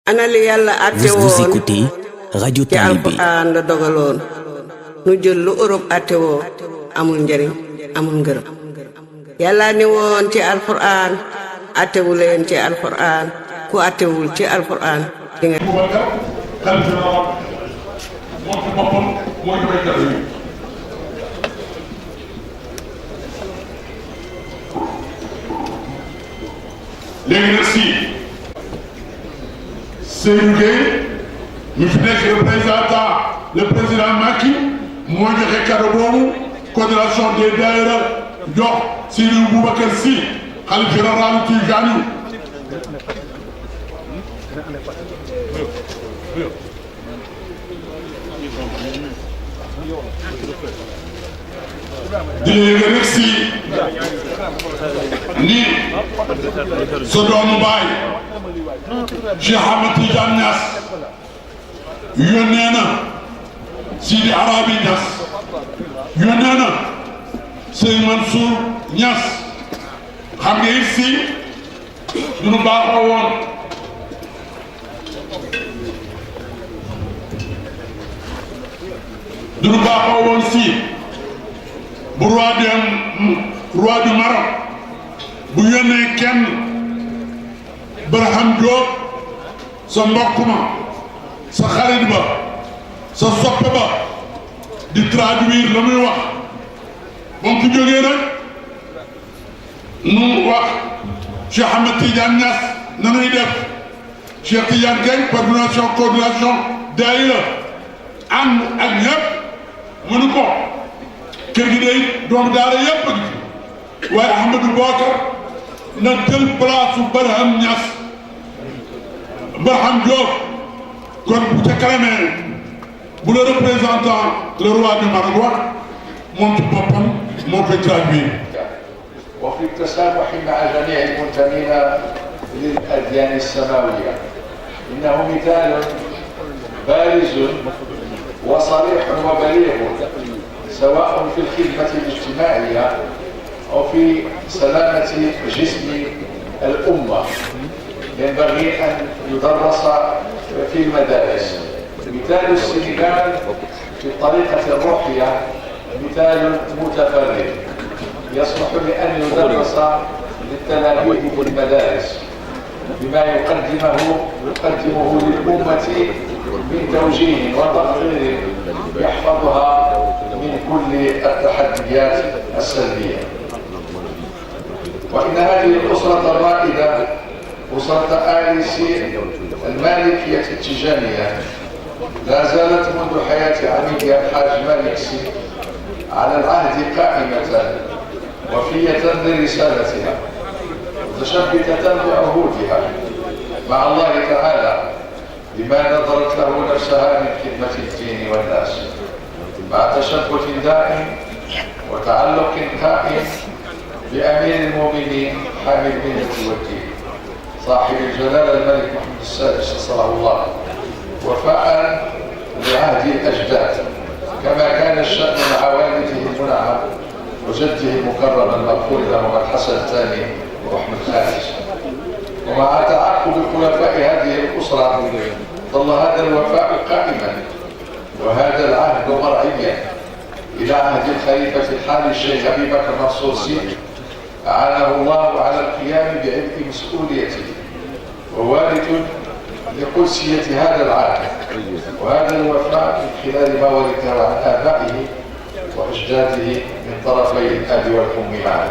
ana li yàlla àtte woon Vous écoutez Radio ci Talibé. alxuraan la dogaloon nu jël lu Europe àtte woo amul njëriñ amul ngërëm yàlla ni woon ci alxuraan àttewu leen ci alxuraan ku àttewul ci alxuraan di nga léegi nag si Seydou Gueye mi fi nekk représentant le président Macky moo joxe cadeau boobu coordination des daïra jox Seydou Boubacar Sy xalif général Tijani di léegi nag si ni sa doomu baay Cheikh Ahmed Tidiane Niass yónnee na Sidi Arabi Niass yónnee na Sëñ Mansour Niass xam nga it si duñu baaxoo woon si bu roi du Maroc bu yónnee kenn Barham Diop sa mbokk ma sa xarit ba sa soppe ba di traduire la muy wax ba mu fi jógee nag nu wax Cheikh Ahmed Tidiane Niass nanuy def Cheikh Tidiane Gaye coordination daïra ànd ak ñëpp mënu ko kër gi day doomu daara yëpp a ngi waaye Ahmadou Bokar na jël place su Barham Niass Barham Diop kon bu ca kanamee bu le représentant le roi du Maroc wax moom ci boppam moo koy traduire. وفي التسامح مع جميع المنتمين للأديان السماوية إنه مثال بارز وصريح وبليغ سواء في الخدمة الاجتماعية أو في سلامة جسم الأمة ينبغي أن يدرس في المدارس. مثال السنغال في الطريقة الروحية مثال متفرد يصلح بأن يدرس للتلاميذ في المدارس بما يقدمه للأمة من توجيه وتقرير يحفظها من كل التحديات السلبية. وإن هذه الأسرة الرائدة أسرة آل سي المالكية التيجانية لا زالت منذ حياة عميدها الحاج مالك سي على العهد قائمة وفية لرسالتها متشبثة بعهودها مع الله تعالى لما نظرت له نفسها من خدمة الدين والناس مع تشبث دائم وتعلق قائم بأمير المؤمنين حامل المنة والدين صاحب الجلالة الملك محمد السادس نصره الله وفاء لعهد الأجداد كما كان الشأن مع والده المنعم وجده المكرم المغفور له محمد حسن الثاني وأحمد الخامس. ومع تعاقب خلفاء هذه الأسرة ظل هذا الوفاء قائما وهذا العهد مرعيا إلى عهد الخليفة الحالي الشيخ أبي بكر منصور سي أعانه الله على القيام بعبء مسؤوليته ووارث لقدسية هذا العهد وهذا الوفاء من خلال ما ورثه عن آبائه وأجداده من طرفي الأب والأم معا.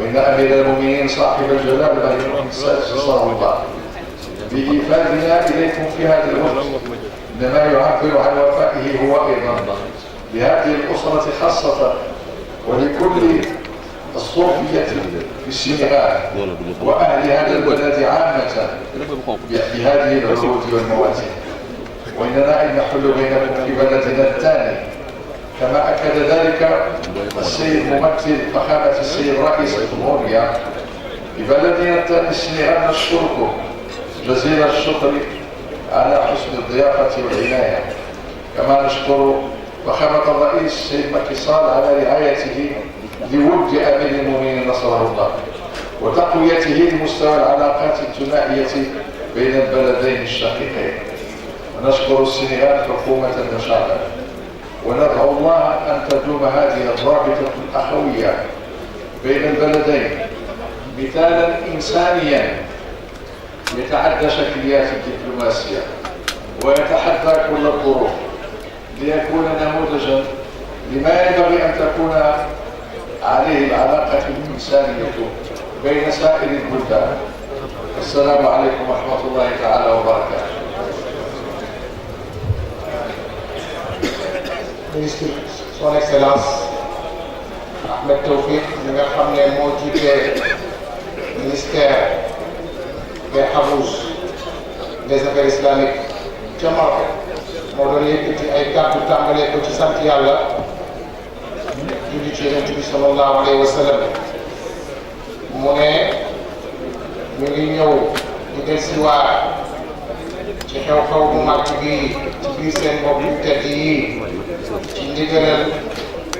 وإن أمير المؤمنين صاحب الجلال الملك محمد السادس نصره الله بإيفادنا إليكم في هذا الوقت إنما يعبر عن وفائه هو أيضا لهذه الأسرة خاصة ولكل الصوفية في السنغال وأهل هذا البلد عامة بهذه العهود والمواسم. وإننا إن نحل بينكم في بلدنا الثاني كما أكد ذلك السيد ممثل فخامة السيد رئيس الجمهورية ببلدنا الثاني السنغال. نشكركم جزيل الشكر على حسن الضيافة والعناية كما نشكر فخامة الرئيس السيد مكي صال على رعايته لود أمير المؤمنين نصره الله وتقويته لمستوى العلاقات الثنائية بين البلدين الشقيقين. ونشكر السنغال حكومة وشعبا، وندعو الله أن تدوم هذه الرابطة الأخوية بين البلدين مثالا إنسانيا يتعدى شكليات الدبلوماسية ويتحدى كل الظروف، ليكون نموذجا لما ينبغي أن تكون عليه العلاقة الإنسانية بين سائر البلدان. السلام عليكم ورحمة الله تعالى وبركاته. Ministre Son Excellence Ahmed Tawfiq mi nga xam ne moo jiite ministère des Hawz des affaires islamiques ca Maroc moo doon yëkkati ay kàddu tàmbalee ko ci sant yàlla julli ci Yonent bi sallallahu alayhi wa sallam. mu ne ñu ngi ñëw di dellusiwaat ci xew-xew bu mag bi ci biir seen mbokk yu tedd yi ci ndigalal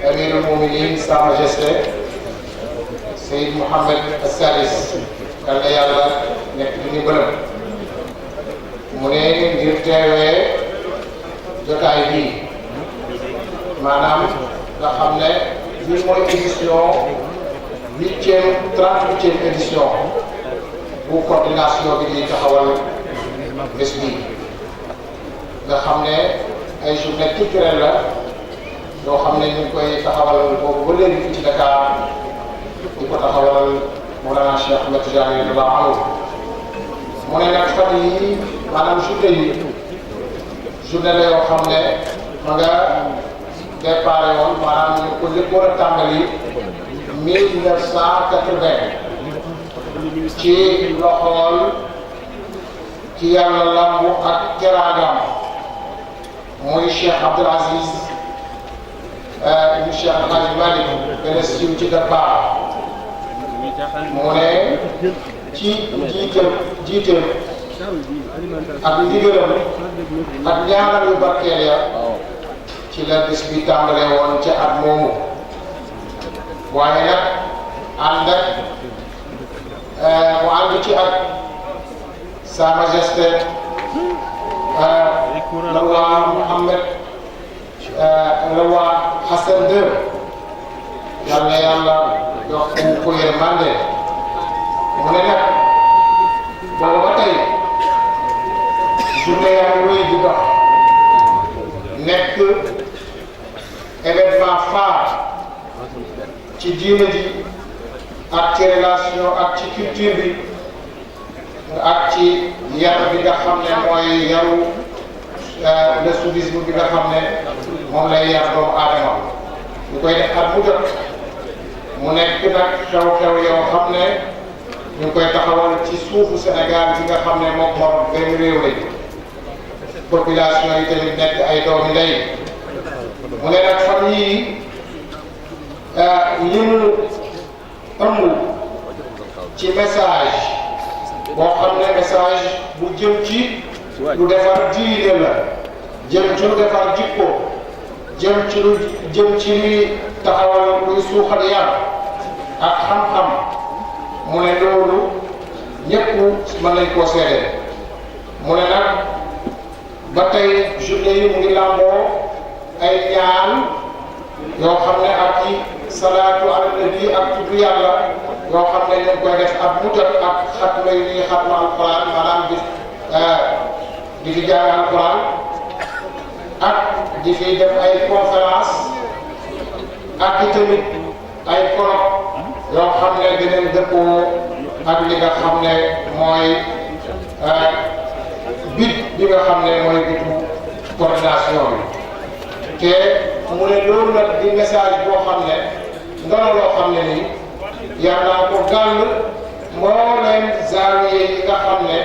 Amirul Muminin Sa Majesté Seyd Mohammed As-Sadis yal na yàlla nekk di ñu gërëm. mu ne ngir teewee jotaay bi maanaam nga xam ne bii mooy édition 38e édition bu coordination bi di taxawal bés bi nga xam ne ay journée culturelle la yoo xam ne ñu ngi koy taxawal boobu ba léegi fii ci Dakar di ko taxawal Mawlana Cheikh Ahmed Tidiane radiyallahu anhu. mu ne nag fan yi maanaam journée la yoo xam ne ma nga déparé woon maanaam ñu ko njëkkoon a tàmbali 1980 ci loxool ci yàlla lambu ak teraangam muy Cheikh Abdoul Aziz ibn Cheikh El Hadji Malick gën a siiw ci Dabakh. mu ne ci jiiteem ak ndigalam ak ñaanal yu barkeel ya ci la bés bi tàmbale woon ca at moomu. waaye nag ànd ak mu ànd ci ak Sa Majesté le roi Mohammed le roi Hassan II yal na yàlla jox ko yërmande. mu ne nag booba ba tey journée yaa ngi wéy di dox nekk événement phare ci diine ji ak ci relation ak ci culture bi ak ci yar bi nga xam ne mooy yaru le soufisme bi nga xam ne moom lay yar doomu aadama ñu koy def at mu jot. mu nekk nag xew-xew yoo xam ne ñu ngi koy taxawal ci suufu Sénégal bi nga xam ne moom moom benn réew lañ population yi tamit nekk ay doomi ndey. mu ne nag fan yii li mu ëmb ci message boo xam ne message bu jëm ci lu defar diine la, jëm ci lu defar jikko, jëm ci lu jëm ci luy taxawal luy suuxal yar ak xam-xam. mu ne loolu ñëpp mën nañ koo seede. mu ne nag ba tey journée yi mu ngi làmboo ay ñaan yoo xam ne ak i salaatu ala nabi ak tudd yàlla yoo xam ne ñu ngi koy def ak mu jot ak xatma yu ñuy xatma alquran maanaam di fi jàng alquran ak di fi def ay conférence ak i tamit ay colloque yoo xam ne dinañ dëppoo ak li nga xam ne mooy bit bi nga xam ne mooy bitu coordination bi. te mu ne loolu nag di message boo xam ne ndono loo xam ne nii yar naa ko gàll mbooleem zaawiye yi nga xam ne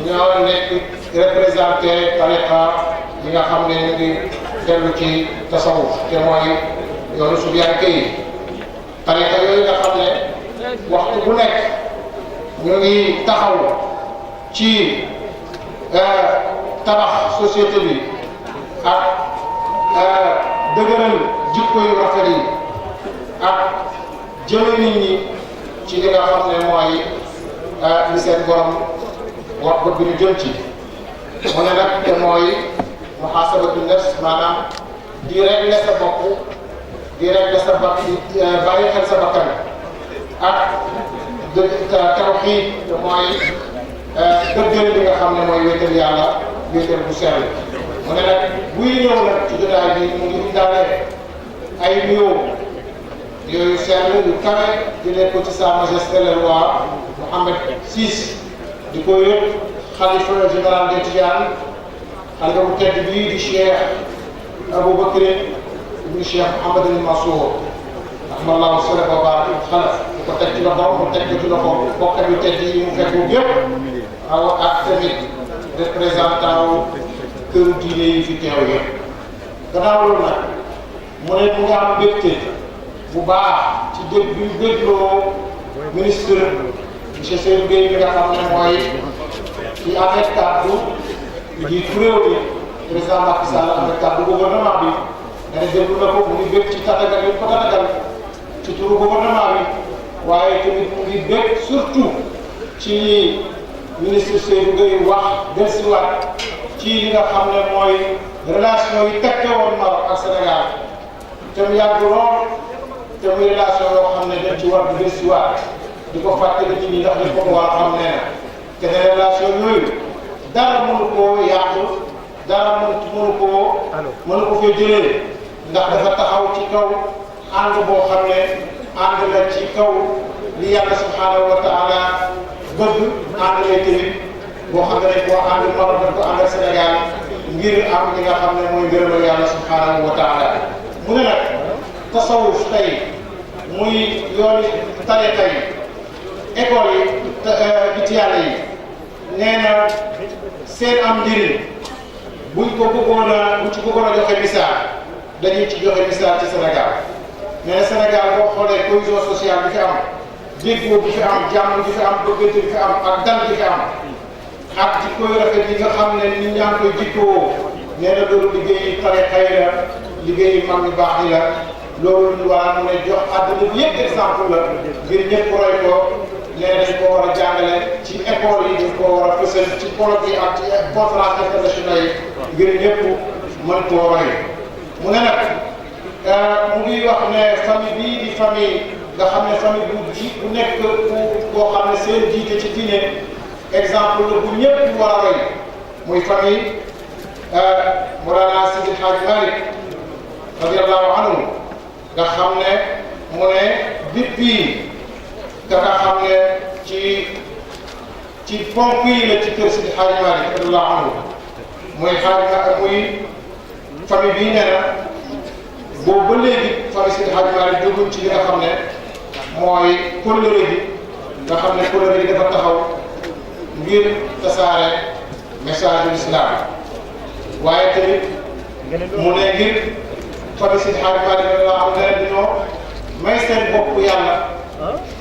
ñoo nekk représenté tariqa yi nga xam ne ñu ngi dellu ci tasawuf te mooy yoonu sufiyanke yi. tariqa yooyu nga xam ne waxtu bu nekk ñu ngi taxaw ci tabax société bi ak dëgëral jikko yu rafet yi ak jëme nit ñi ci li nga xam ne mooy li seen borom wax bi ñu jëm ci mu ne nag te mooy muhaasabatu nafs maanaam di régler sa bopp di régler sa bopp di bàyyi xel sa bakkan ak tawxiid te mooy dëggal li nga xam ne mooy wéetal yàlla wéetal bu sell mu ne nag buy ñëw nag ci jotaay bi mu ngi indaale ay nuyoo yooyu sell yu kawe jëlee ko ci sa majesté le roi Mohammed VI di ko yëpp xalifa général des Tidianes xalifa bu tedd bii di Cheikh Aboubacry ibnu Cheikh Mouhamadul Mansour rahmallahu sallam wa barak xalaf di ko teg ci loxo mu teg ko ci loxo bokkam yu tedd yi mu fekk yëpp aw ak tamit représentant wu këru diine yi fi teew yëpp gannaaw loolu nag mu ne mu ngi am mbégte bu baax ci dégg bi ñu dégloo ministre monsieur Seydou Gueye bi nga xam ne mooy ci amee kàddu di kuréel bi président Macky Sall amee kàddu gouvernement bi nga ne déglu na ko mu ngi bég ci tàggat yi ko tàggatal ci turu gouvernement bi waaye tamit mu ngi bég surtout ci ministre Seydou Gueye wax dellusiwaat ci li nga xam ne mooy relation yi tekke woon Maroc ak Sénégal te mu yàgg lool te muy relation yoo xam ne dañ ci war di dellusiwaat di ko fàttali nit ñi ndax li ko war a xam nee na te ne relation yooyu dara mënu koo yàq dara mënu ko fee jëlee ndax dafa taxaw ci kaw ànd boo xam ne ànd la ci kaw li yàlla subhanahu wa taala bëgg ànd lay tamit boo xam ne boo ànd Maroc dañ ko ànd ak Sénégal ngir am li nga xam ne mooy ngërëmal yàlla subhanahu wa taala mu ne nag tasawuf tey muy yooni tariqa yi école yi nit yàlla yi nee na seen am njëriñ buñ ko bëggoon a joxe misaal dañuy ci joxe misaal ci Sénégal nee na Sénégal boo xoolee cohésion sociale bi fi am déggoo bi fi am jàmm bi fi am bëggante bi fi am ak dal bi fi am ak ci koy rafet yi nga xam ne nit ñaa ngi koy jikkoo nee na loolu liggéeyi tariqa yi la liggéeyi mag ñu baax yi la loolu lu war a mën a jox àdduna bi yëpp exemple la ngir ñëpp roy ko nee dañ ko war a jàngale ci école yi dañ ko war a fësal ci colloque yi ak ci conférence internationale yi ngir ñëpp mën koo roy mu ne nag mu ngi wax ne famille bii di famille nga xam ne famille bu nekk boo xam ne seen jiite ci diine exemple la bu ñëpp war a roy muy famille Mawlana Seydi El Hadji Malick radiyallahu anhu nga xam ne mu ne depuis nga xam ne ci ponk yi la ci kër Seydi El Hadji Malick radiyallahu anhu muy famille bii nee na boobu ba léegi famille Seydi El Hadji Malick dugg ci li nga xam ne mooy kóllëre gi nga xam ne kóllëre gi dafa taxaw ngir tasaare message de l'islam waaye tamit mu ne ngir famille Seydi El Hadji Malick radiyallahu anhu ne dañoo may seen bopp yàlla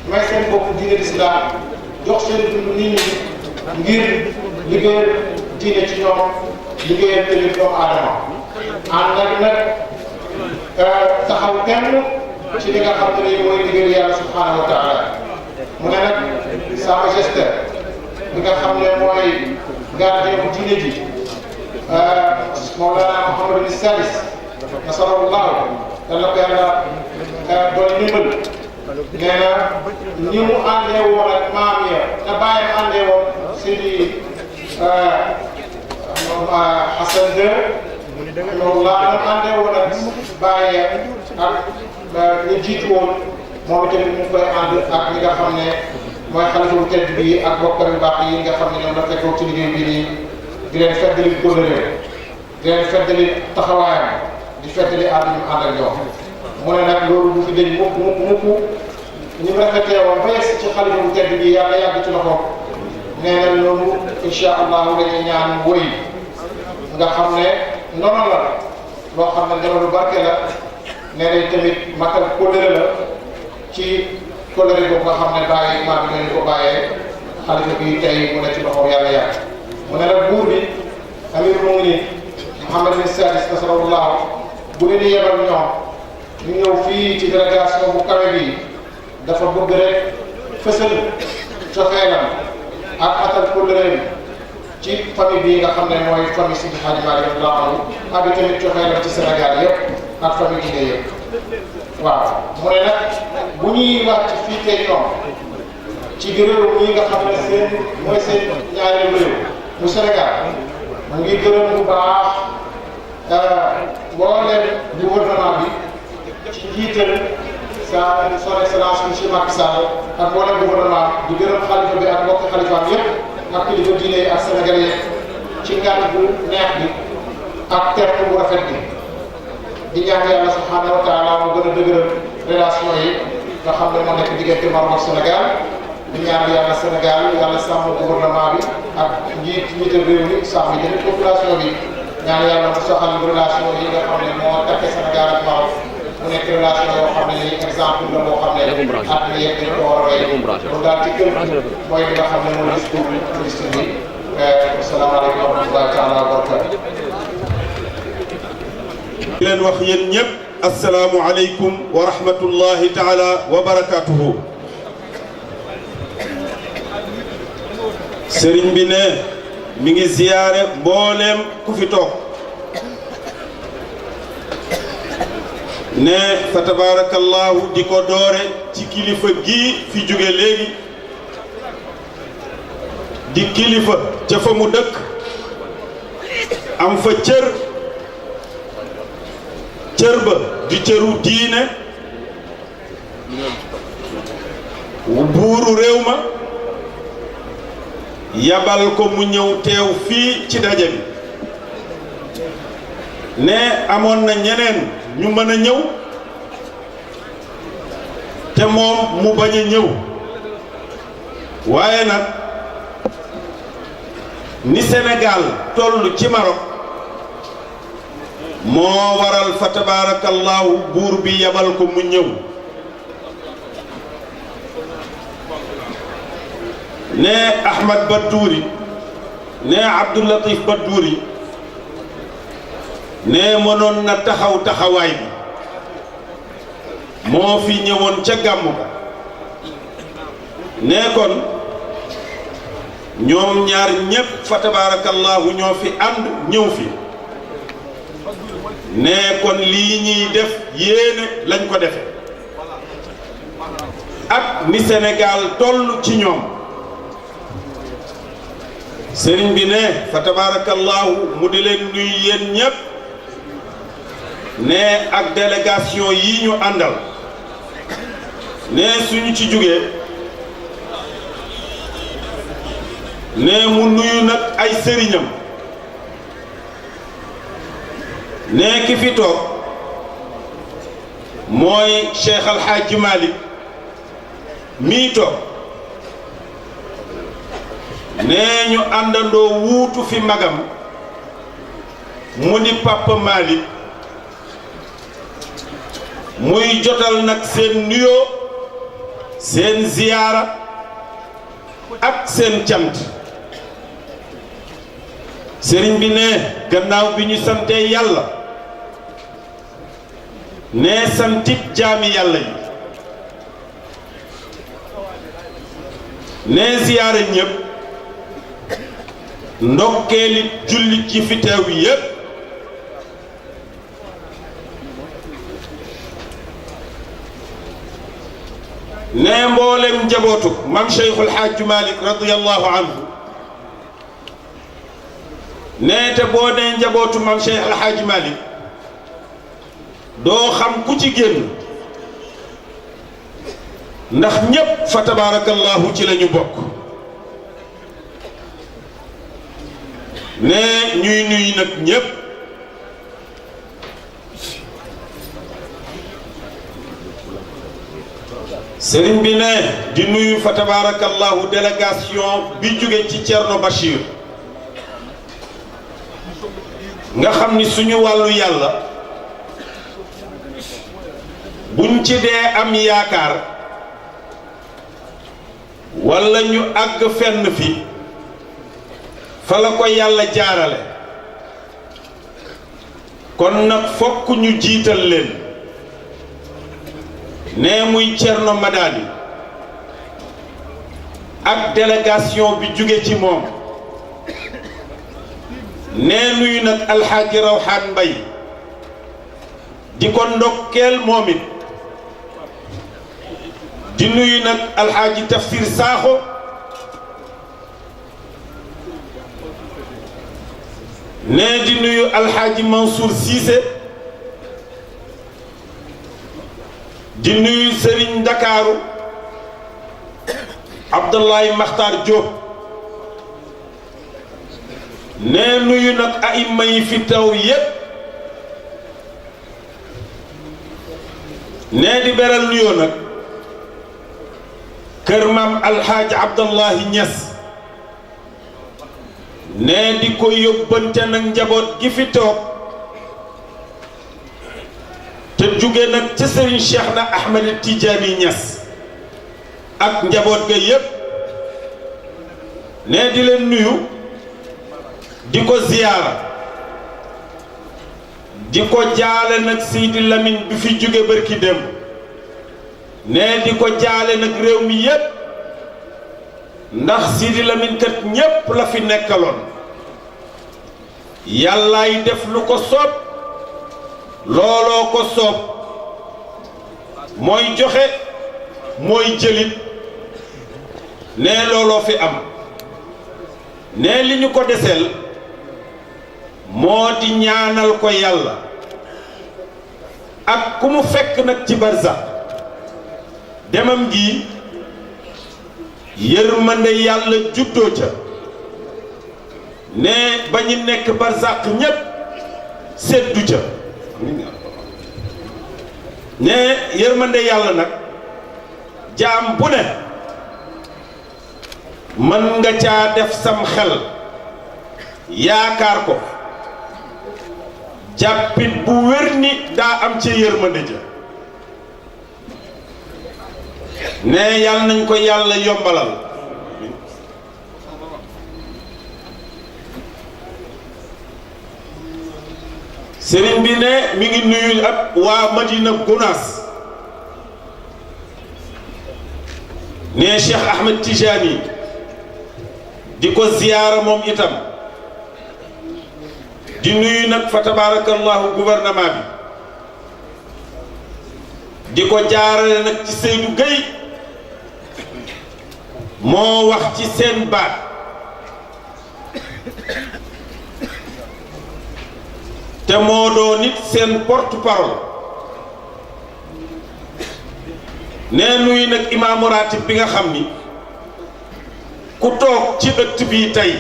may seen bopp diine l'islam jox seen dund nit ñi ngir liggéeyal diine ci ñoom liggéeyal tamit doomu aadama ànd ak nag taxaw kenn ci li nga xam ne nii mooy liggéeyal yàlla subhanahu wa taala mu ne nag sa majesté li nga xam ne mooy gardien bu diine ji Mawlana Mouhamadou Sadis nasarallahu dana ko yàlla doon ndimbal nee na ni mu àndee woon ak maam ya te bàyyam àndee woon Seydi Hassan II loolu laa doon àndee woon ak bàyyi ak ñu jiitu woon moom tamit mu ngi koy ànd ak ñi nga xam ne mooy xalifa bu tedd bi ak bokkam yu baax yi nga xam ne ñoom la fekkoon ci liggéey bi nii di leen feddali kóllëre di leen feddali taxawaayam di feddali ànd ñu ànd ak ñoom mu ne nag loolu du fi dañ mukk ñu rafetee woon ba yegg ci xalifa bu tedd bi yàlla yàgg ci loxo nee na loolu incha allahu dañuy ñaan woy nga xam ne noonu la loo xam ne ndono lu barke la nee nañ tamit matal kóllëre la ci kóllëre boobu nga xam ne bàyyi maam bi ñu ko bàyyee xalifa bi tey mu ne ci loxoom yàlla yàgg mu ne nag buur bi amirul mu'minin Mouhamed bin Sadis nasarallahu bu leen di yebal ñoom ñu ñëw fii ci délégation bu kawe bi dafa bëgg rek fësal cofeelam ak atal kóllëre ci famille bii nga xam ne mooy famille Seydi Hadji Malick radiyallahu anhu ak tamit cofeelam ci Sénégal yëpp ak famille diine yëpp waaw mu ne nag bu ñuy wàcc fii tey ñoom ci réew mi nga xam ne seen mooy seen ñaareelu réew mu Sénégal mu ngi gërëm bu baax mbooleem gouvernement bi ci njiital son excellence monsieur Macky Sall ak mbooleem gouvernement di gërëm xalifa bi ak mbokki xalifaam yëpp ak kilifa diine yi ak Sénégalais yëpp ci ngànt bu neex bi ak terme bu rafet bi di ñaan yàlla subhanahu wa taala mu gën a dëgëral relation yi nga xam ne moo nekk diggante Maroc ak Sénégal di ñaan yàlla Sénégal yàlla sàmm gouvernement bi ak njiital réew mi sàmm yi tamit population bi ñaan yàlla mu soxal relation yi nga xam ne moo takkee Sénégal ak Maroc mu nekk relation yoo xam ne ni exemple la boo xam ne at mi yëpp dañ ko war a roy loolu daal ci kër mooy li nga xam ne mooy discours ministre bi asalaamaaleykum wa rahmatullahi taala wa barakatu di leen wax yéen ñëpp asalaamualeykum wa rahmatullahi taala wa barakatuhu sëriñ bi ne mi ngi ziyaare mbooleem ku fi toog ne fa tabarakallahu di ko doore ci kilifa gii fi jóge léegi di kilifa ca fa mu dëkk am fa cër ba di cëru diine buuru réew ma yabal ko mu ñëw teew fii ci daje bi ne amoon na ñeneen ñu mën a ñëw te moom mu bañ a ñëw waaye nag ni Sénégal toll ci Maroc moo waral fa tabarakallahu buur bi yabal ko mu ñëw ne Ahmad Baddouri ne Abdou Latif Baddouri ne mënoon na taxaw taxawaay bi moo fi ñëwoon ca gàmmu ba ne kon ñoom ñaar ñépp fa tabarakallahu ñoo fi ànd ñëw fi ne kon lii ñuy def yéene lañ ko defe ak ni Sénégal toll ci ñoom sëriñ bi ne fa tabarakallahu mu di leen nuyu yéen ñépp ne ak délégation yi ñu àndal ne suñu ci jógee ne mu nuyu nag ay sëriñam ne ki fi toog mooy Cheikh Al Hadji Malick mii toog ne ñu àndandoo wuutu fi magam mu di Papa Malick muy jotal nag seen nuyoo seen ziyaara ak seen cant sëriñ bi ne gannaaw bi ñu santee yàlla ne santit jaami yàlla yi ne ziyaara ñépp ndokkeelit jullit ci fi teew yépp ne mboolem njabootu mam Cheikhul Hadji Malick radiyallahu anhu ne te boo nee njabootu mam Cheikhul Hadji Malick doo xam ku ci génn ndax ñépp fa tabarakallahu ci lañu bokk ne ñuy nuyu nag ñépp sëriñ bi ne di nuyu fa tabarakallahu délégation bi jóge ci Thierno Bachir nga xam ni suñu wàllu yàlla buñ ci dee am yaakaar walla ñu àgg fenn fi fa la ko yàlla jaarale kon nag fokk ñu jiital leen ne muy Thierno Madani ak délégation bi jóge ci moom nee nuyu nag alxaaji Rawxaan Mbay di ko ndokkeel moom it di nuyu nag alxaaji Tafsir Saaxo nee di nuyu alxaaji Mansour Cissé di nuyu Serigne Ndakaaru Abdoulaye Makhtar Diop nee nuyu nag aïma yi fi taw yépp nee di beral nuyoo nag kër maam alxaaji Abdallahi Ñas nee di ko yóbbante nag njaboot gi fi toog te jóge nag ca Serigne Cheikh na Ahmed Tidiane Ñas ak njaboot ga yépp nee di leen nuyu di ko ziyaara di ko jaale nag Seydi Lamine bi fi jóge barki dem nee di ko jaale nag réew mi yépp ndax Seydi Lamine kat ñépp la fi nekkaloon yàllaay def lu ko soob looloo ko soob mooy joxe mooy jëlit nee looloo fi am nee li ñu ko deseel moo di ñaanal ko yàlla ak ku mu fekk nag ci barzak demam gi yërmande yàlla juddoo ca ne ba ñu nekk barzak ñépp seddu ca ne yërmande yàlla nag jaam bu ne mën nga caa def sam xel yaakaar ko jàppit bu wér ni daa am ca yërmande ja ne yàlla nañ ko yàlla yombalal sëriñ bi ne mi ngi nuyu ak waa Madina Gunaas ne Cheikh Ahmed Tijani di ko ziyaara moom itam di nuyu nag fa tabarakallahu gouvernement bi di ko jaarale nag ci Seydou Gueye moo wax ci seen baat te moo doon nit seen porte-parole nee nuyu nag imaamu ratib bi nga xam ni ku toog ci ëtt bi tey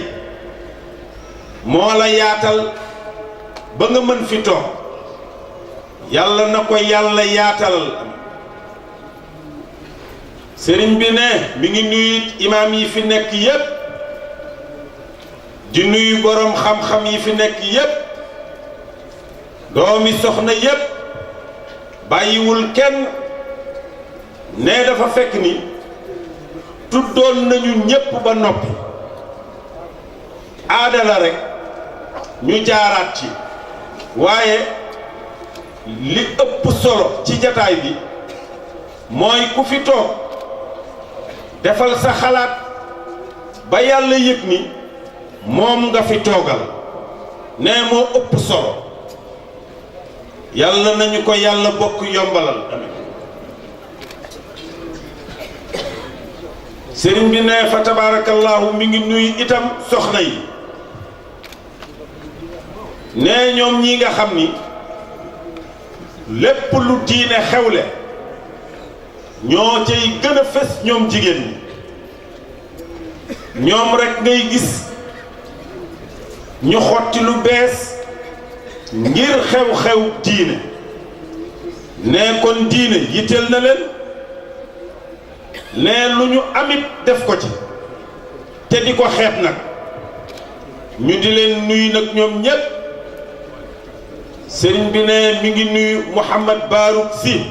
moo la yaatal ba nga mën fi toog yàlla na ko yàlla yaatalal sëriñ bi ne mi ngi nuyu imaam yi fi nekk yépp di nuyu boroom xam-xam yi fi nekk yépp doomi soxna yépp bàyyiwul kenn ne dafa fekk ni tuddoon nañu ñépp ba noppi aada la rekk ñu jaaraat ci waaye li ëpp solo ci jataay bi mooy ku fi toog defal sa xalaat ba yàlla yëg ni moom nga fi toogal ne moo ëpp solo yàlla nañu ko yàlla bokk yombalal sëriñ bi ne fa tabarakallahu mi ngi nuyu itam soxna yi ne ñoom ñi nga xam ni lépp lu diine xewle ñoo cay gën a fës ñoom jigéen ñi ñoom rekk ngay gis ñu xotti lu bees ngir xew-xew diine ne kon diine yitteel na leen ne lu ñu amit def ko ci te di ko xeeb nag ñu di leen nuyu nag ñoom ñépp sëriñ bi ne mi ngi nuyu Mouhamad Baroud Sy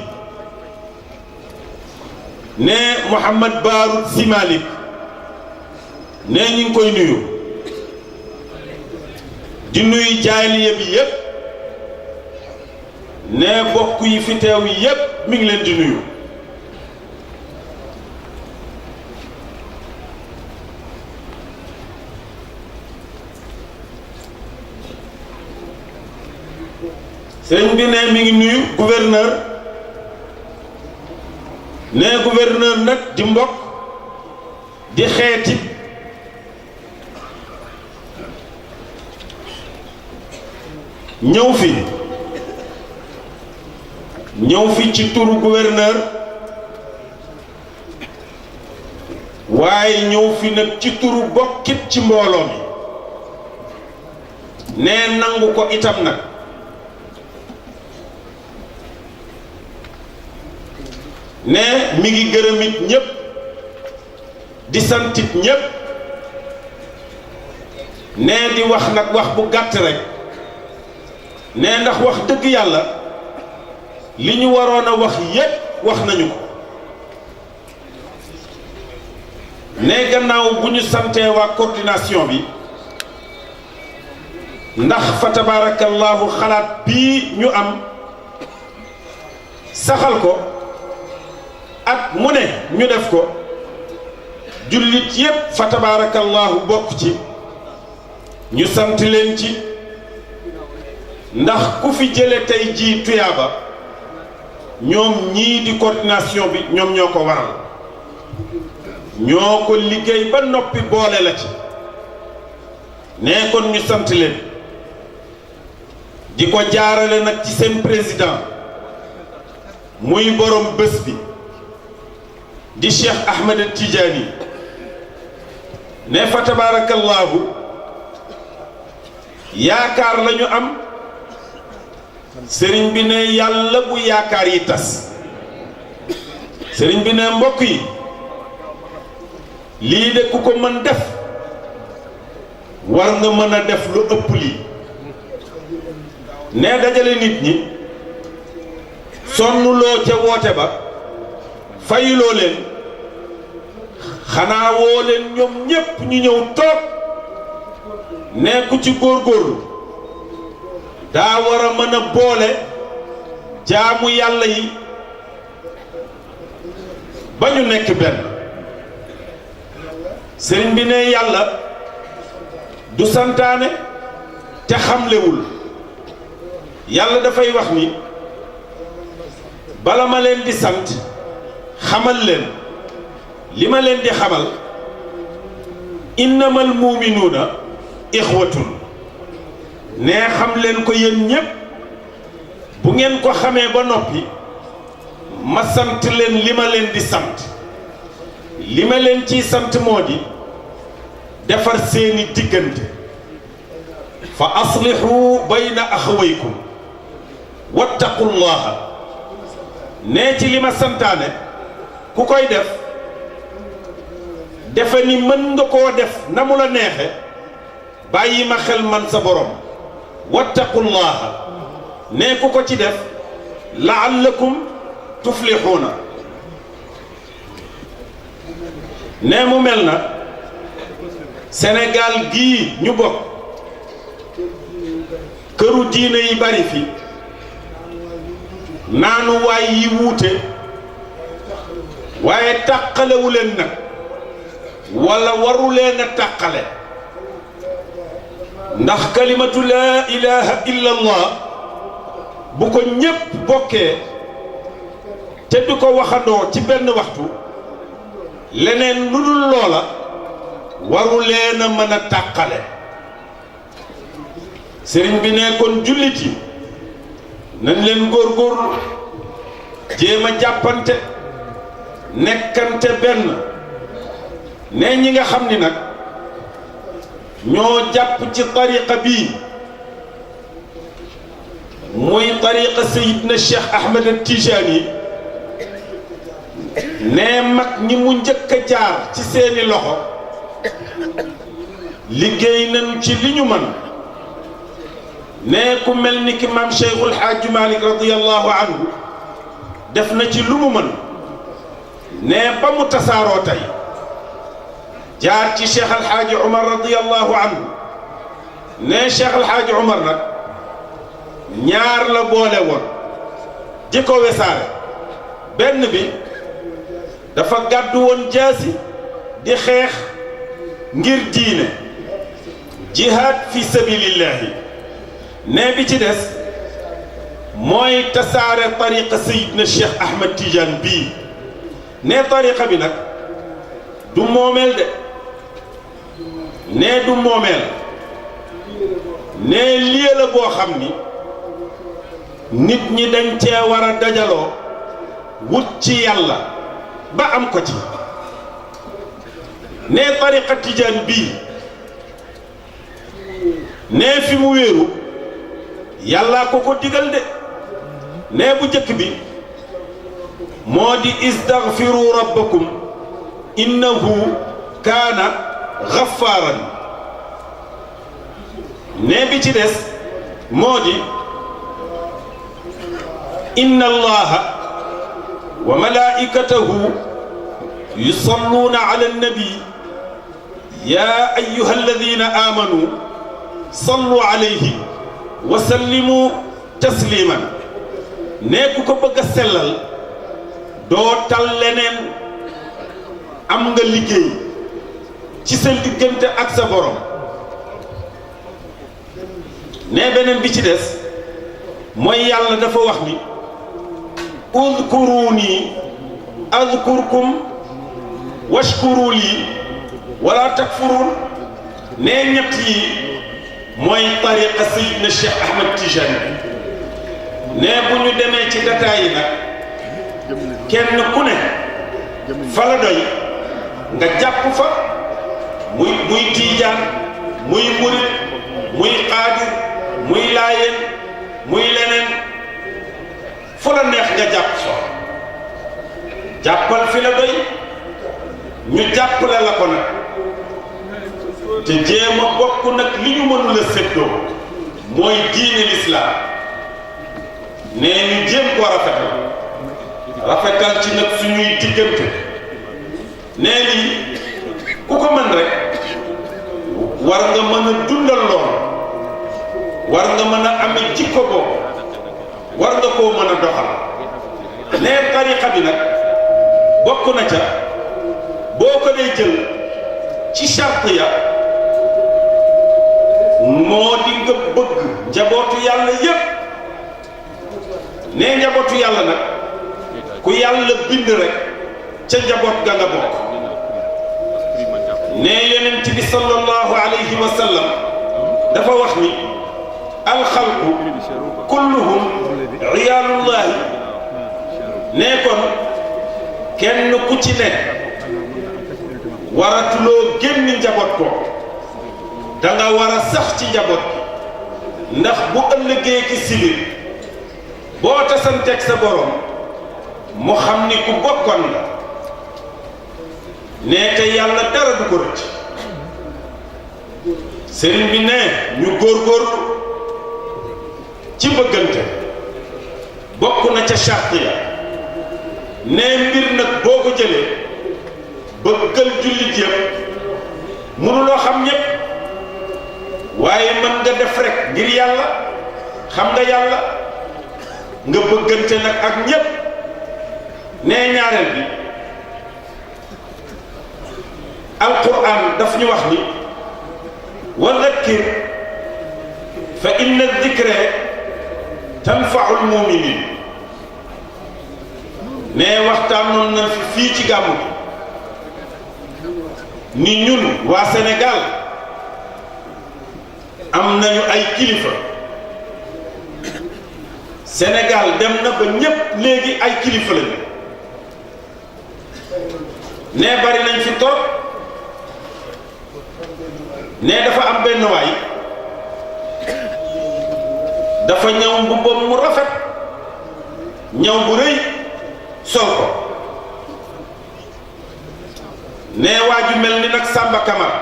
ne Mouhamad Baroud Sy Malick ne ñu ngi koy nuyu di nuyu jaaliya bi yépp ne bokk yi fi teew yi yépp mi ngi leen di nuyu sëriñ bi ne mi ngi nuyu gouverneur ne gouverneur nag di mbokk di xeeti ñëw fi ci turu gouverneur waaye ñëw fi nag ci turu bokkit ci mbooloo mi ne nangu ko itam nag ne mi ngi gërëmit ñépp di santit ñépp ne di wax nag wax bu gàtt rek ne ndax wax dëgg yàlla li ñu waroon a wax yépp wax nañu ko ne gannaaw bu ñu santee waa coordination bi ndax fa tabarakallahu xalaat bii ñu am saxal ko at mu ne ñu def ko jullit yépp fa tabarakallahu bokk ci ñu sant leen ci ndax ku fi jële tey jii tuyaaba ñoom ñii di coordination bi ñoom ñoo ko waral ñoo ko liggéey ba noppi boole la ci ne kon ñu sant leen di ko jaarale nag ci seen président muy borom bés bi di Cheikh Ahmed Tidiane ne fa tabarakallahu yaakaar lañu am sëriñ bi ne yàlla bu yaakaar yi tas sëriñ bi ne mbokk yi lii de ku ko mën def war nga mën a def lu ëpp lii ne dajale nit ñi sonnuloo ca woote ba fayuloo leen xanaa woo leen ñoom ñépp ñu ñëw toog ne ku ci góorgóorlu daa war a mën a boole jaamu yàlla yi ba ñu nekk benn sëriñ bi ne yàlla du santaane te xamlewul yàlla dafay wax ni bala ma leen di sant xamal leen li ma leen di xamal innamal muminuuna ixwatun ne xam leen ko yéen ñépp bu ngeen ko xamee ba noppi ma sant leen li ma leen di sant li ma leen ciy sant moo di defar seeni diggante fa aslihu bayna axawaykum wattaqullaha ne ci li ma santaane ku koy def defe ni mën nga koo def na mu la neexe bàyyi ma xel man sa borom wattaqullaha ne ku ko ci def laallakum tuflixuuna ne mu mel na Sénégal gii ñu bokk këru diine yi bari fi naanuwaay yi wuute waaye tàqalewu leen nag wala waru leen a tàqale ndax kalimatu laa ilaha illa allah bu ko ñépp bokkee te du ko waxandoo ci benn waxtu leneen lu dul loola waru leen a mën a tàqale sëriñ bi ne kon jullit yi nañ leen góorgóorlu jéem a jàppante nekkante benn ne ñi nga xam ni nag ñoo jàpp ci tariqa bii muy tariqa Seydina Cheikh Ahmed Tijani ne mag ñi mu njëkk a jaar ci seeni loxo liggéey nañ ci li ñu mën ne ku mel ni ki maam Cheikhul Hadj Malick radiyallahu anhu def na ci lu mu mën ne ba mu tasaaroo tey jaar ci Cheikh Al Hadj Omar radiyallahu anhu ne Cheikh Al Hadj Omar nag ñaar la boole woon di ko wesaare benn bi dafa gàddu woon jaasi di xeex ngir diine jihaad fi sabilillahi ne bi ci des mooy tasaare tariqa Seydina Cheikh Ahmed Tidiane bii ne tariqa bi nag du moomeel de ne du moomeel ne lii la boo xam ni nit ñi dañ cee war a dajaloo wut ci yàlla ba am ko ci ne tariqa Tidiane bii ne fi mu wéeru yàllaa ko digal de ne bu njëkk bi moo di istaghfiru rabbakum innahu kaana gaffaaran ne bi ci des moo di inna allaha wa malaikatahu yusalluuna ala annabi ya ayyuha alladina amanu sallu alayhi wa sallimu tasliman ne ku ko bëgg a sellal doo tal leneen am nga liggéey ci sa diggante ak sa borom ne beneen bi ci des mooy yàlla dafa wax ni udkuruni adkurkum washkuru lii wala takfurun ne ñett yi mooy tariqa Seydina Cheikh Ahmed Tidiane ne bu ñu demee ci détails yi nag kenn ku ne fa la doy nga jàpp fa muy tiijaan muy murit muy xaadir muy laayeen muy leneen fu la neex nga jàpp fa jàppal fi la doy ñu jàppale la ko nag te jéem a bokk nag li ñu mënul a séddoo mooy diine lislaam ne ñu jéem ko rafetal ci nag suñuy diggante ne lii ku ko mën rek war nga mën a dundal lool war nga mën a amee jikko boobu war nga koo mën a doxal ne tariqa bi nag bokk na ca boo ko dee jël ci charte ya moo di nga bëgg njabootu yàlla yépp ne njabootu yàlla nag ku yàlla bind rek ca njaboot ga nga bokk ne yonent bi sallallahu alayhi wa sallam dafa wax ni alxalqu kulluhum iyaalullahi ne kon kenn ku ci nekk waratuloo génn njaboot ko da nga war a sax ci njaboot bi ndax bu ëllëgee ki sibir boo tasanteeg sa borom mu xam ni ku bokkoon la ne te yàlla dara du ko rëcc sëriñ bi ne ñu góorgóorlu ci bëggante bokk na ca charte ya ne mbir nag boo ko jëlee bëggal jullit yëpp mënuloo xam ñëpp waaye mën nga def rek ngir yàlla xam nga yàlla nga bëggante nag ak ñëpp ne ñaareel bi alquran daf ñu wax ni wa dhakkir fa inna dhikra tanfa'u al-mu'minin ne waxtaanoon na fii ci gàmmu ni ñun waa Sénégal am nañu ay kilifa Sénégal dem na ba ñépp léegi ay kilifa lañu ne bari nañ fi torop ne dafa am benn waay dafa ñëw mbubbam mu rafet ñëw bu rëy sol ko ne waa ju mel ni nag Samba Camara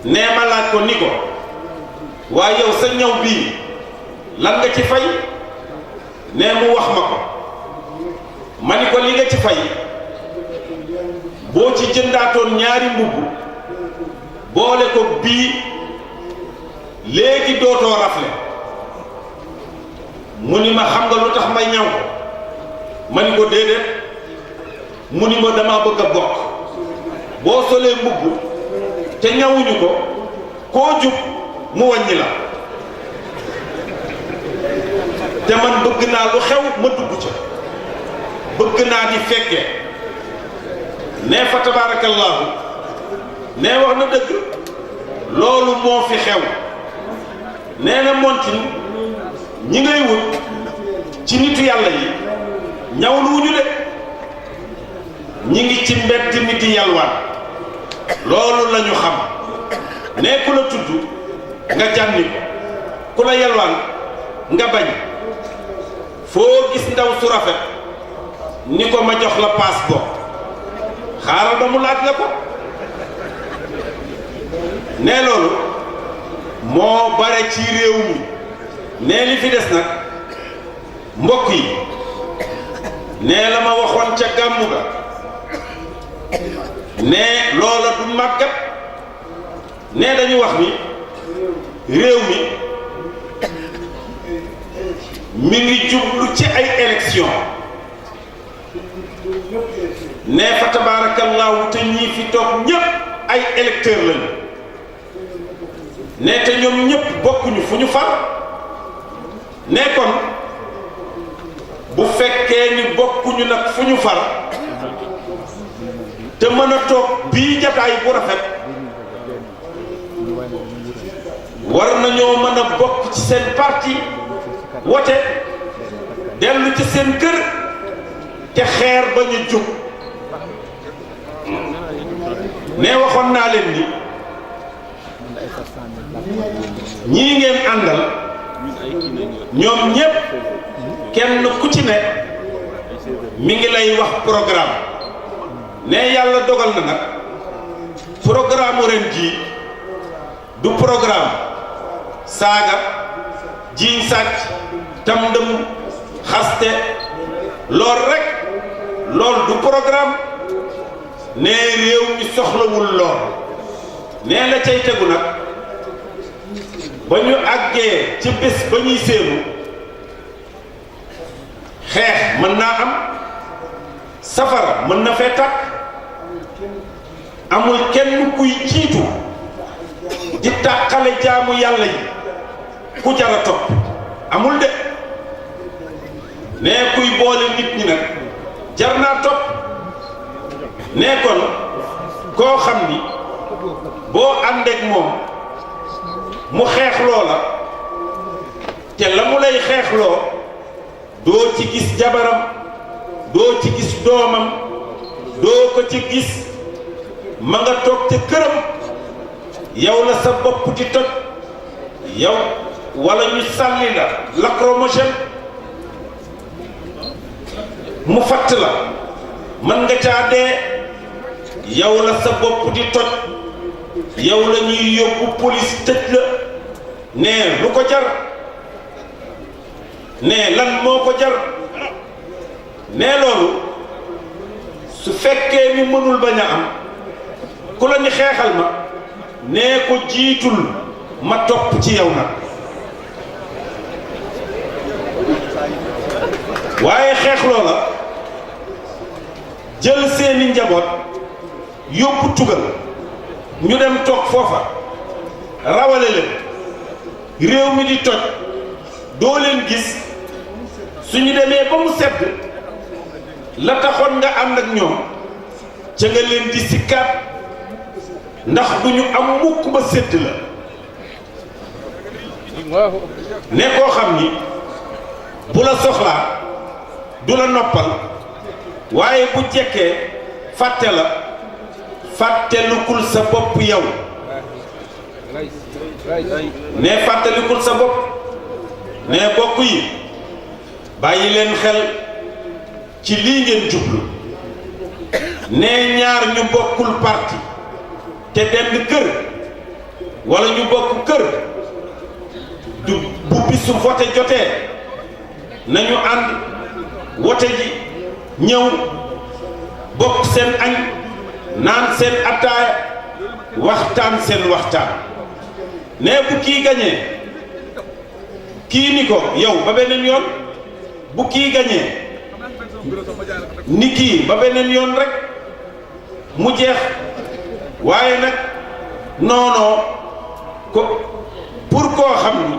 ne ma laaj ko ni ko waaye yow sa ñëw bii lan nga ci fay ne mu wax ma ko ma ni ko li nga ci fay boo ci jëndaatoon ñaari mbubb boole ko bii léegi dootoo rafle mu ni ma xam nga lu tax may ñaw ko ma ni ko déedéet mu ni ma dama bëgg a bokk boo solee mbubb te ñawuñu ko koo jub mu wàññi la te man bëgg naa lu xew ma dugg ca bëgg naa di fekke ne fa tabaarakallaahu ne wax na dëgg loolu moo fi xew nee na montin ñi ngay wut ci nitu yàlla yi ñawlu wuñu de ñi ngi ci mbedd mi di yalwaan loolu lañu xam ne ku la tudd nga jànni ko ku la yalwaan nga bañ foo gis ndaw su rafet ni ko ma jox la passeport xaaral ba mu laaj la ko ne loolu moo bare ci réew mi ne li fi des nag mbokk yi ne la ma waxoon ca gàmmu ga ne loola du màggat ne dañu wax ni réew mi ngi jublu ci ay élection ne fa tabaarakallaahu te ñii fi toog ñépp ay électeurs lañu ne te ñoom ñépp bokkuñu fu ñu far ne kon bu fekkee ni bokkuñu nag fu ñu far te mën a toog bii jataay bu rafet war nañoo mën a bokk ci seen parti wote dellu ci seen kër te xeer ba ñu jóg ne waxoon naa leen ni ñii ngeen àndal ñoom ñépp kenn ku ci ne mi ngi lay wax programme ne yàlla dogal na nag programme ren jii du programme saaga jiiñ sàcc tam ndëm xaste lool rek lool du programme ne réew mi soxlawul lool ne la cay tegu nag ba ñu àggee ci bés ba ñuy séenu xeex mën naa am safara mën na fee tàkk amul kenn kuy jiitu di tàqale jaamu yàlla yi ku jara topp amul de ne kuy boole nit ñi nag jar naa topp ne kon koo xam ni boo àndeek moom mu xeex loola te la mu lay xeexloo doo ci gis jabaram doo ci gis doomam doo ko ci gis ma nga toog ca këram yow la sa bopp di toj yow wala ñu sànni la lacrymogène mu fatt la mën nga caa dee yow la sa bopp di toj yow la ñuy yóbbu police tëj la ne lu ko jar ne lan moo ko jar ne loolu su fekkee ni mënul bañ a am ku la ñu xeexal ma ne ko jiitul ma topp ci yow nag waaye xeex loola jël seeni njaboot yóbbu tugal ñu dem toog foofa rawale leen réew mi di toj doo leen gis suñu demee ba mu sedd la taxoon nga ànd ak ñoom ca nga leen di sikkaat ndax du ñu am mukk ba sedd la ne koo xam ni bu la soxlaa du la noppal waaye bu jekkee fàtte la fàttelikul sa bopp yow ne fàttelikul sa bopp ne bokk yi bàyyi leen xel ci lii ngeen jublu ne ñaar ñu bokkul parti te benn kër wala ñu bokk kër du bu bisu vote jotee nañu ànd wote ji ñëw bokk seen añ naan seen attaaya waxtaan seen waxtaan ne bu kii gañee kii ni ko yow ba beneen yoon bu kii gañee ni kii ba beneen yoon rek mu jeex waaye nag noonoo ko pour koo xam ni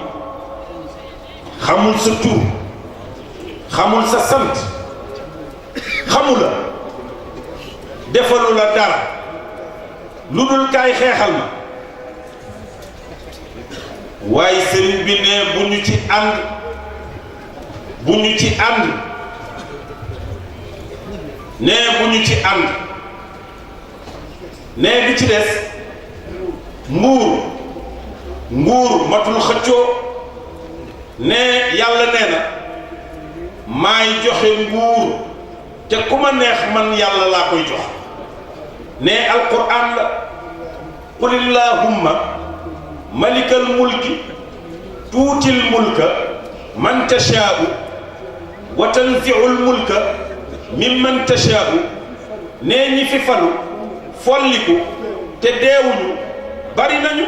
xamul sa tur xamul sa sant xamula defalu la dara lu dul kaay xeexal ma waaye sëriñ bi ne bu ñu ci ànd bu ñu ci ànd ne bu ñu ci ànd ne bi ci des nguur matul xëccoo ne yàlla nee na maay joxe nguur te ku ma neex man yàlla laa koy jox ne alquran la qul illahumma malikal mulki tuutil mulka man tashaa'u wa tanzi'ul mulka mimman tashaa'u ne ñi fi falu folliku te deewuñu bari nañu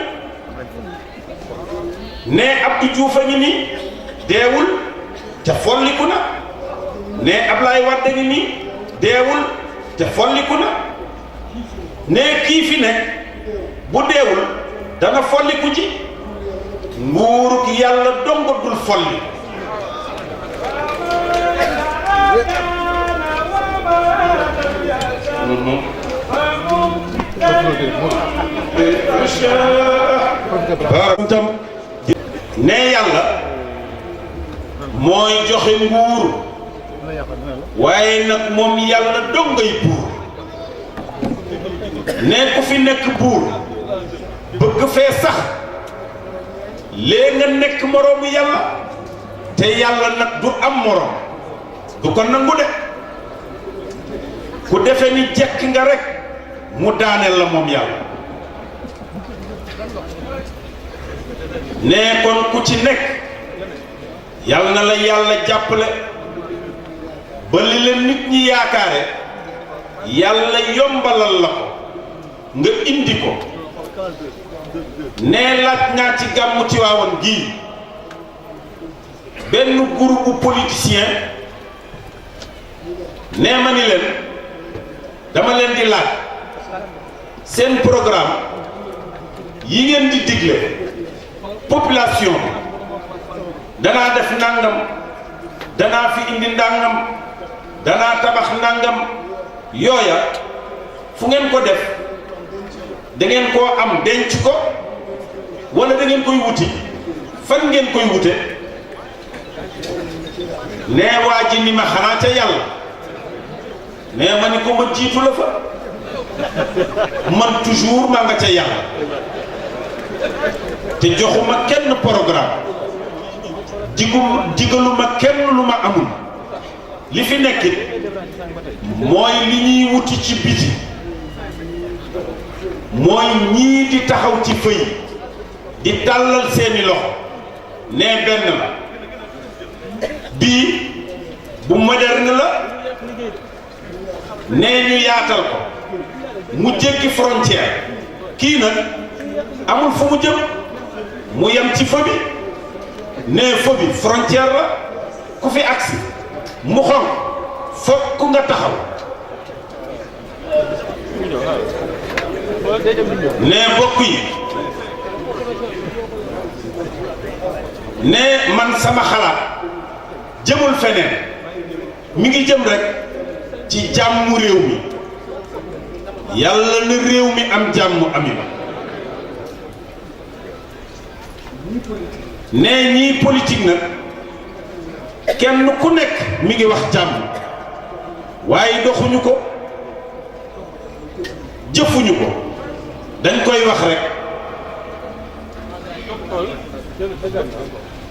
ne Abdou Diouf a ngi nii deewul te folliku na ne Ablaye Wade ngi nii deewul te folliku na ne kii fi nekk bu deewul dana folliku ji nguurug yàlla dongo dul folli tam ne yàlla mooy joxe nguur waaye nag moom yàlla dongay buur ne ku fi nekk buur bëgg fee sax léegi nga nekk moroomu yàlla te yàlla nag du am moroom du ko nangu de ku defe ni jekk nga rek mu daaneel la moom yàlla ne kon ku ci nekk yàlla na la yàlla jàppale ba li leen nit ñi yaakaare yàlla yombalal la ko nga indi ko ne laaj naa ci gàmmu Tiwaawan gii benn groupe politicien ne ma ni leen dama leen di laaj seen programme yi ngeen di digle population danaa def nangam danaa fi indi ndàngam danaa tabax nangam yooya fu ngeen ko def da ngeen koo am denc ko wala da ngeen koy wuti fan ngeen koy wute nee waa ji ni ma xanaa ca yàlla nee ma ni ko ma jiitu la fa man toujours maa nga ca yàlla te joxuma kenn programme digaluma kenn lu ma amul li fi nekk mooy li ñuy wuti ci biti mooy ñii di taxaw ci fëy di tàllal seeni loxo nee benn la bii bu moderne la nee ñu yaatal ko mu jéggi frontière kii nag amul fu mu jëm mu yem ci fë bi nee fë bi frontière la ku fi agsi mu xonq fokk nga taxaw nee bokk yi nee man sama xalaat jëmul feneen mi ngi jëm rek ci jàmmu réew mi yàlla na réew mi am jàmm ami ba nee ñii politique nag kenn ku nekk mi ngi wax jàmm waaye doxuñu ko jëfuñu ko dañ koy wax rek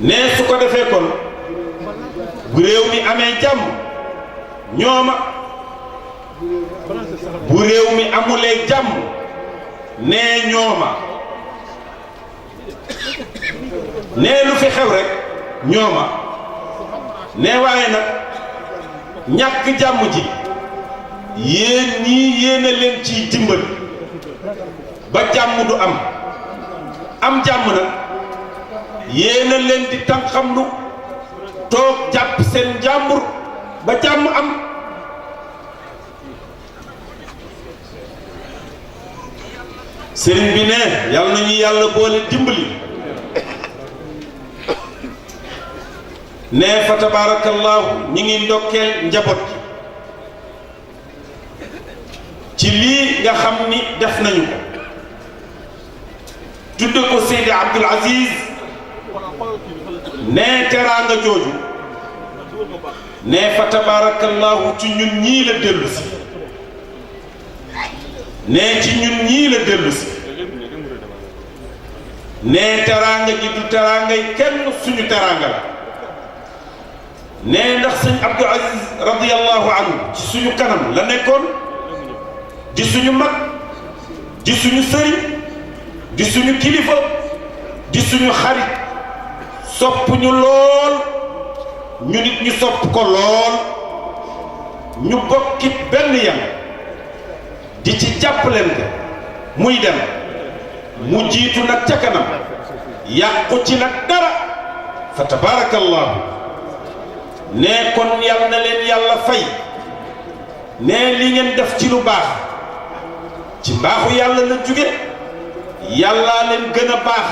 nee su ko defee kon bu réew mi amee jàmm ñooma bu réew mi amulee jàmm nee ñooma nee lu fi xew rek ñooma nee waaye nag ñàkk jàmm ji yéen ñii yéena leen ciy dimbali ba jàmm du am jàmm nag yéena leen di tànqamlu toog jàpp seen jàmbur ba jàmm am sëriñ bi ne yàlla nañu yàlla boole dimbali ne fa tabarakallahu ñi ngi ndokkeel njaboot ci lii nga xam ni def nañu ko tudde ko Seydi Abdoul Aziz ne teraanga jooju ne fa tabarakallahu ci ñun ñii la dellu si ne ci ñun ñii la dellu si ne teraanga ji du teraangay kenn suñu teraanga la ne ndax sëñ Abdou Aziz radiyallahu anhu ci suñu kanam la nekkoon di suñu mag di suñu sëriñ di suñu kilifa di suñu xarit sopp ñu lool ñu nit ñu sopp ko lool ñu bokkit benn yam di ci jàppalante muy dem mu jiitu nag ca kanam yàqu ci nag dara fa tabarakallahu ne kon yal na leen yàlla fay ne li ngeen def ci lu baax ci mbaaxu yàlla la jóge yàllaa leen gën a baax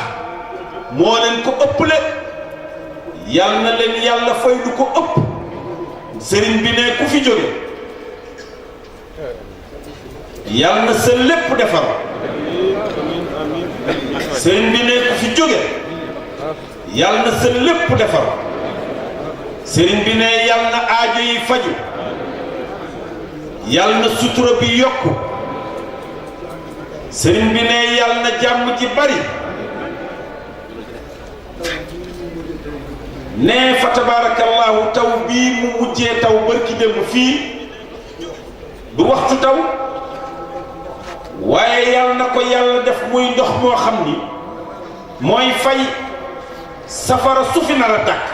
moo leen ko ëpple yal na leen yàlla fay du ko ëpp sëriñ bi ne ku fi jóge yal na sa lépp defar sëriñ bi ne ku fi jóge yal na sa lépp defar sëriñ bi ne yal na aajo yi faju yal na sutura bi yokku sëriñ bi ne yal na jàmm ji bari ne fa tabarakallahu taw bii mu mujjee taw barki dem fii du waxtu taw waaye yal na ko yàlla def muy ndox moo xam ni mooy fay safara su fi nar a tàkk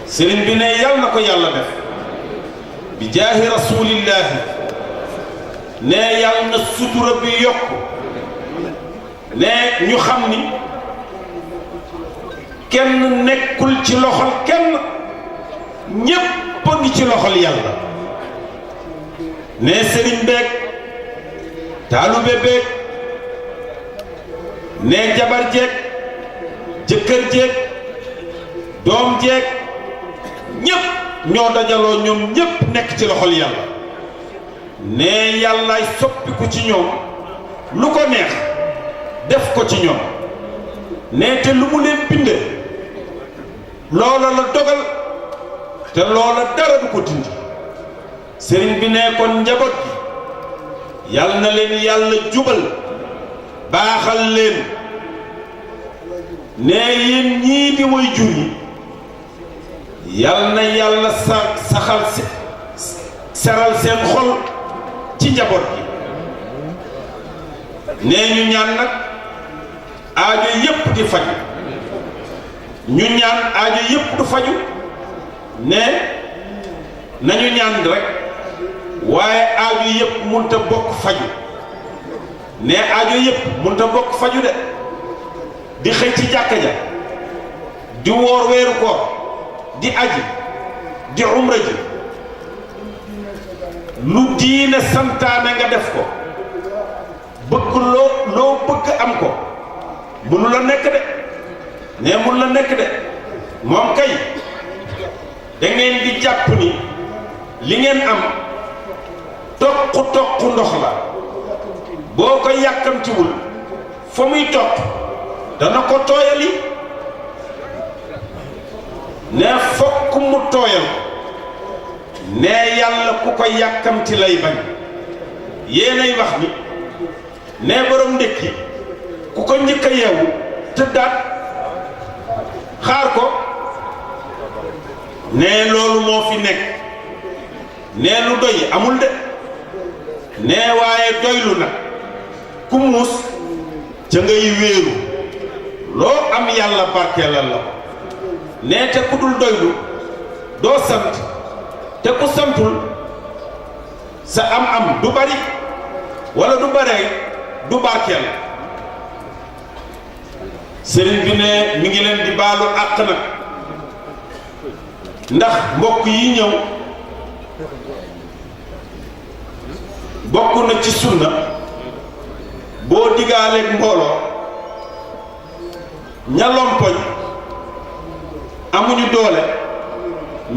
sëriñ bi ne yal na ko yàlla def bi jaahi rasulillahi ne yal na sutura bi yokk ne ñu xam ni kenn nekkul ci loxol kenn ñépp a ngi ci loxol yàlla ne sëriñ beeg taalube beeg ne jabar jeeg jëkkër jeeg doom jeeg ñépp ñoo dajaloo ñoom ñépp nekk ci loxol yàlla ne yàllaay soppiku ci ñoom lu ko neex def ko ci ñoom ne te lu mu leen binde loola la dogal te loola dara du ko dindi sëriñ bi ne kon njaboot gi yal na leen yàlla jubal baaxal leen ne yéen ñii di way jur yi yal na yàlla saxal seral seen xol ci njaboot gi ne ñu ñaan nag aajo yépp di faju ñu ñaan aajo yépp du faju ne nañu ñaan rek waaye aajo yépp mënut a bokk faju ne aajo yépp mënut a bokk faju de di xëy ci jàkka ja di woor weeru koor di aji di umra ji lu diine santaane nga def ko bëgg loo bëgg am ko mënu la nekk de ne mënu la nekk de moom kay da ngeen di jàpp ni li ngeen am toq ndox la boo ko yàkkamtiwul fa muy toq dana ko tooyali ne fokk mu tooyal ne yàlla ku ko yàkkamti lay bañ yéenay wax ni ne borom ndékki ku ko njëkk a yeewu tëddaat xaar ko ne loolu moo fi nekk ne lu doy amul de ne waaye doylu nag ku muus ca ngay wéeru loo am yàlla barkeelal la ko ne te ku dul doylu doo sant te ku santul sa am du bari wala du bare du barkeel sëriñ bi ne mi ngi leen di baalu àq nag ndax mbokk yi ñëw bokk na ci sunna boo digaaleeg mbooloo ña lompoñ amuñu doole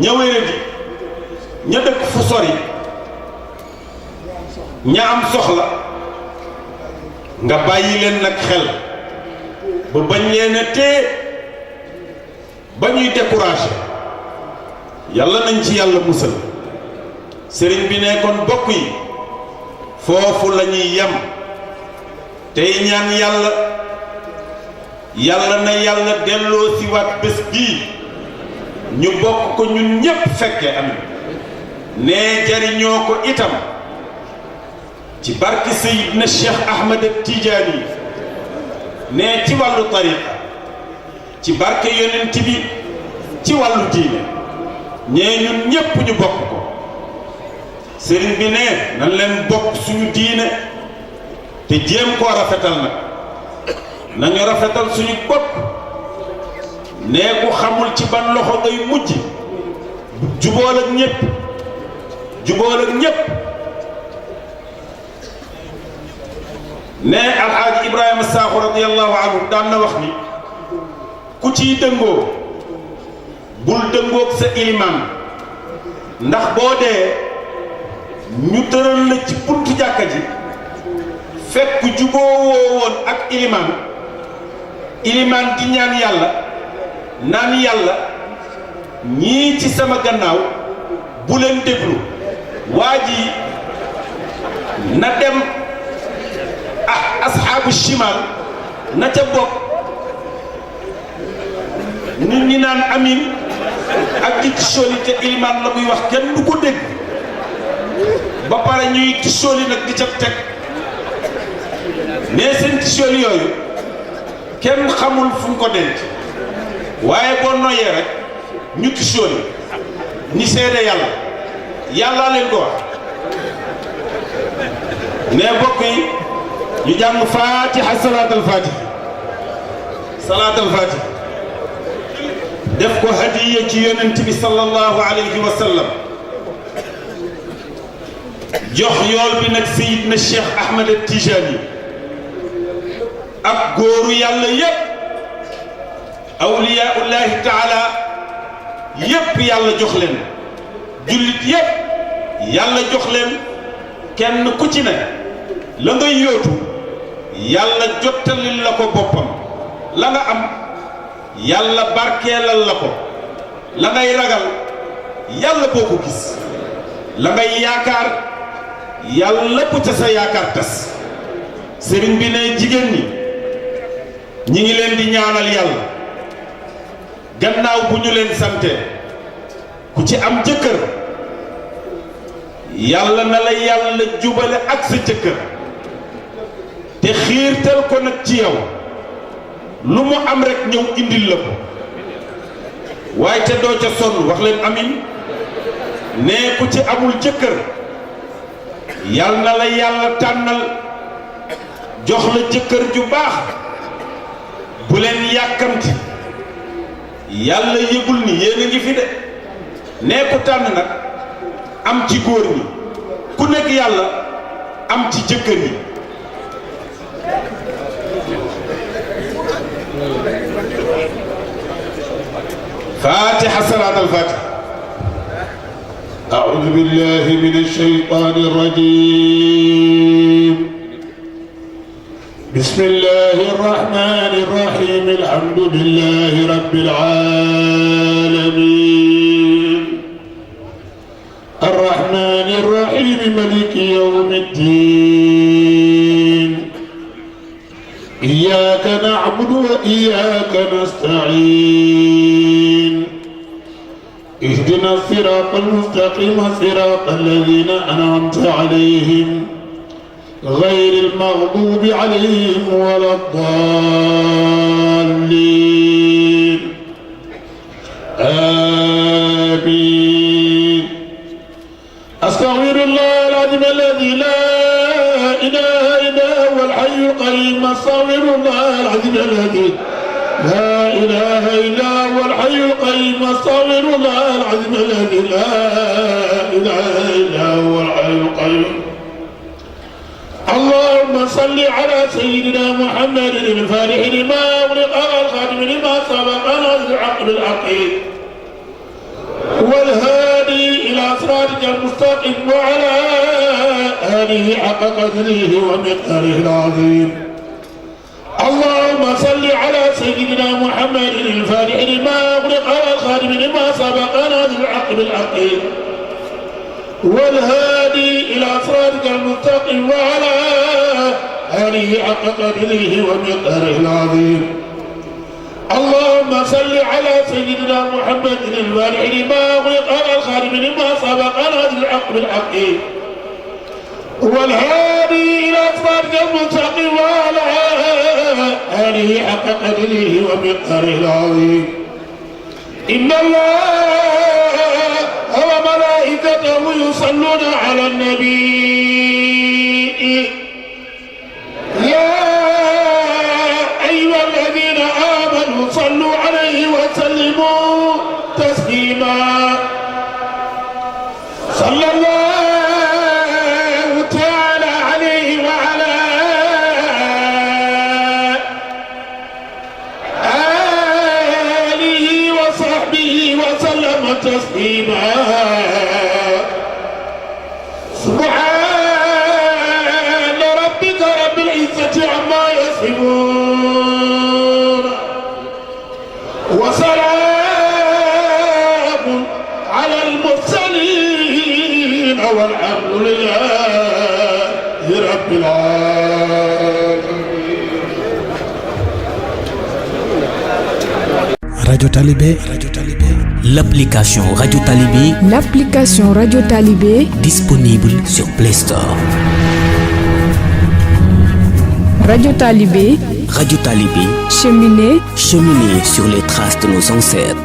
ña wéradi ña dëkk fu sori ña am soxla nga bàyyi leen nag xel ba bañ leen a tee ba ñuy découragé yàlla nañ ci yàlla musal sëriñ bi ne kon bokk yi foofu la ñuy yem tey ñaan yàlla yàlla na yàlla delloo si waat bés bii ñu bokk ko ñun ñépp fekke amin ne jariñoo ko itam ci barke Seydina Cheikh Ahmed Tidiane ne ci wàllu tariqa ci barke yonent bi ci wàllu diine ñee ñun ñépp ñu bokk ko sëriñ bi ne nan leen bokk suñu diine te jéem koo rafetal nag nañu rafetal suñu bopp ne ku xamul ci ban loxo ngay mujj jubool ak ñépp jubool ak ñépp ne alxaaji Ibrahima Sakho radiyallahu anhu daan na wax ni ku ciy dëngoo bul dëngoog sa ilimaan ndax boo dee ñu tëral la ci buntu jàkka ji fekk juboo woon ak ilimaan ilimaan di ñaan yàlla naan yàlla ñii ci sama gannaaw bu leen déglu waa ji na dem asxaabu shimal na ca bokk nit ñi naan amin ak di tisoli te ilimaan la muy wax kenn du ko dégg ba pare ñuy tisoli nag di ca teg mais seen tisoli yooyu kenn xamul fu ñu ko denc waaye boo noyyee rek ñu tisoli ñi seede yàlla yàllaa leen ko wax mais bokk yi ñu jàng fatiha salaatal fatiha def ko hadiya ci yonent bi sallallahu alayhi wa sallam jox yool bi nag Seydina Cheikh Ahmed Tijani ak góoru yàlla yépp awliyaullahi taala yépp yàlla jox leen jullit yépp yàlla jox leen kenn ku ci ne la ngay yóotu yàlla jottalil la ko boppam la nga am yàlla barkeelal la ko la ngay ragal yàlla boo ko gis la ngay yaakaar yàlla bu ca sa yaakaar tas sëriñ bi ne jigéen ñi ngi leen di ñaanal yàlla gannaaw bu ñu leen sante ku ci am jëkkër yàlla na la yàlla jubale ak sa jëkkër te xiirtal ko nag ci yow lu mu am rek ñëw indil la ko waaye te doo ca sonn wax leen amin ne ku ci amul jëkkër yàlla na la yàlla tànnal jox la jëkkër ju baax bu leen yàkkamti yàlla yëgul ni yéen a ngi fi de nee ko tànn nag am ci góor ñi ku nekk yàlla am ci jëkkër yi فاتحة صلاة الفاتحة. أعوذ بالله من الشيطان الرجيم. بسم الله الرحمن الرحيم. الحمد لله رب العالمين. الرحمن الرحيم ملك يوم الدين. إياك نعبد وإياك نستعين. اهدنا الصراط المستقيم صراط الذين أنعمت عليهم غير المغضوب عليهم ولا الضالين. آمين. أستغفر الله العظيم الذي لا إله إلا هو الحي القيوم. أستغفر الله العظيم الذي لا إله إلا هو الحي القيوم. أستغفر الله العظيم الذي لا إله إلا هو الحي القيوم. اللهم صل على سيدنا محمد الفاتح لما أغلق الخاتم لما سبق نازل الحق بالحق والهادي إلى صراطك المستقيم وعلى آله حق قدره ومقداره العظيم. اللهم صل على سيدنا محمد الفاتح لما أغلق والخاتم لما سبق ناصر الحق بالحق والهادي إلى صراطك المستقيم وعلى آله حق قدره ومقداره العظيم. اللهم صل على سيدنا محمد الفاتح لما أغلق والخاتم لما سبق ناصر الحق بالحق والهادي إلى صراطك المستقيم وعلى آله حق قدره ومقداره العظيم. إن الله وملائكته يصلون على النبي يا أيها الذين آمنوا صلوا عليه وسلموا تسليما. صلى الله تعالى عليه وعلى آله وصحبه وسلم تسليما. سبحان ربك رب العزة عما يصفون وسلام على المرسلين والحمد لله رب العالمين. Radio Talibé, l'application Radio Talibé, disponible sur Play Store. Radio Talibé, Radio Talibé, cheminer sur les traces de nos ancêtres.